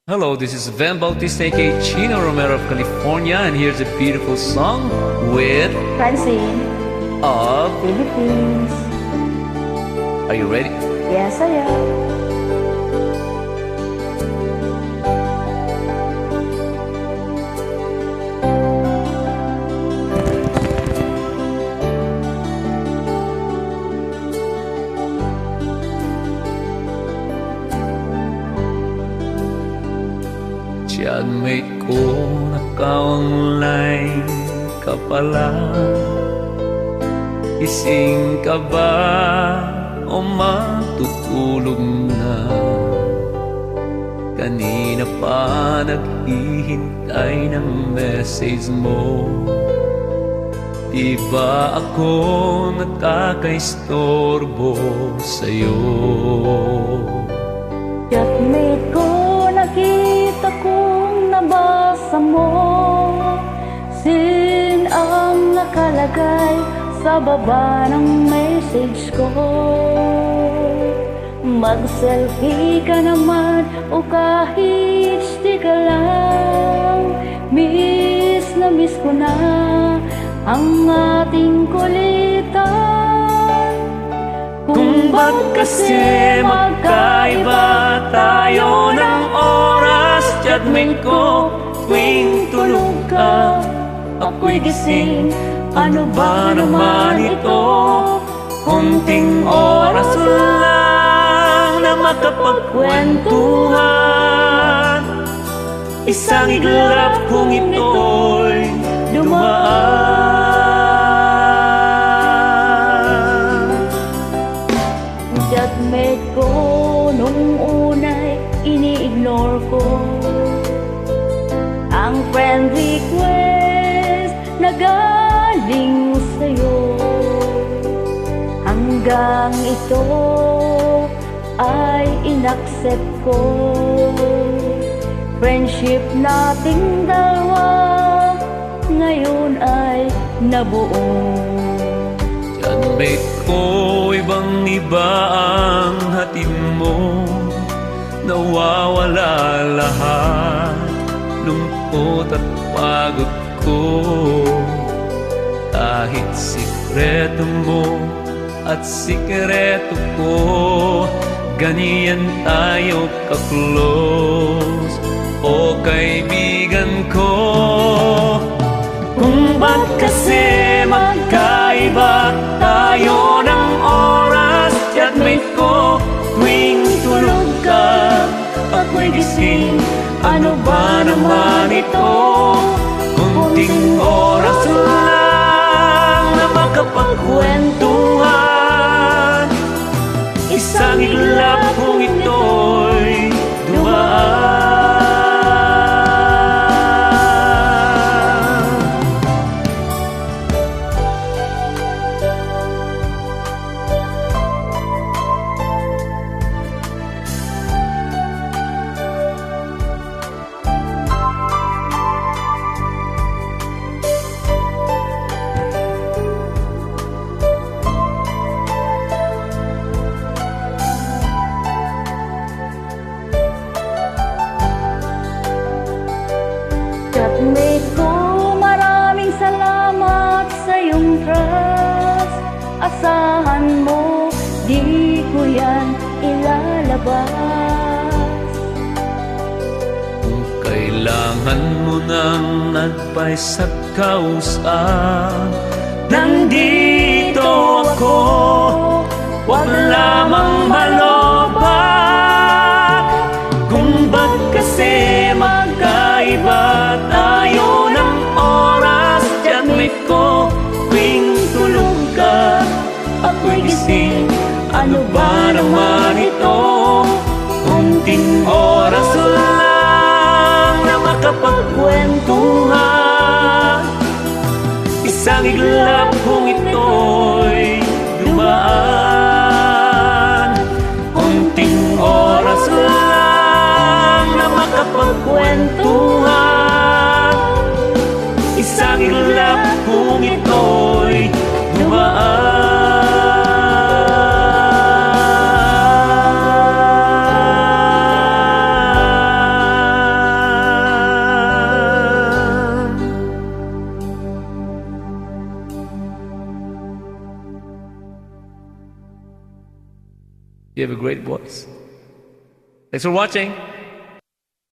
Hello, this is Van Bautista aka Chino Romero of California, and here's a beautiful song with Francine, of. Philippines. Are you ready? Yes, I am. Chatmate ko, naka-online ka pala. Gising ka ba o matutulog na? Kanina pa naghihintay ng message mo. Di ba ako nakakaistorbo sa'yo? Chatmate ko, nakita kong nabasa mo. Sin ang nakalagay sa baba ng message ko. Mag-selfie ka naman o kahit stika lang. Miss na miss ko na ang ating kulitan. Kung ba't kasi magkaiba tayo ng oras? Chatmate ko, tuwing tulog ka, ako'y gising. Ano ba naman ito? Kunting oras lang na makapagkwentuhan. Isang iglap kung ito'y dumaan. Chatmate ko, nung una'y ini-ignore ko ang friend request na galing sa'yo. Hanggang ito ay inaccept ko. Friendship nating dalawa ngayon ay nabuo. Chatmate ko, ibang iba ang hatid mo. Nawawala lahat, lungkot at pagod ko. Kahit sikreto mo at sikreto ko, ganyan tayo ka-close, o kaibigan ko. Kung ba't kasi magkaiba tayo ng oras? Chatmate ko, tuwing tulog ka, ako'y gising. Ano ba naman ito? Kunting oras lang na makapagkwentuhan. Isang iglap kung ito'y dumaan. Chatmate ko, maraming salamat sa iyong trust. Asahan mo, di ko yan ilalabas. Kung kailangan mo ng advice at kausap, nandito ako. Huwag lamang malobat. Kung ba't kasi magkaiba tayo ng oras? Chatmate ko, tuwing tulog ka, ako'y gising. Ano ba naman ito? Kunting oras lang na makapagkwentuhan. Isang iglap kung ito'y dumaan. Kunting oras lang na makapagkwentuhan. Isang iglap kung ito'y dumaan. You have a great voice. Thanks for watching.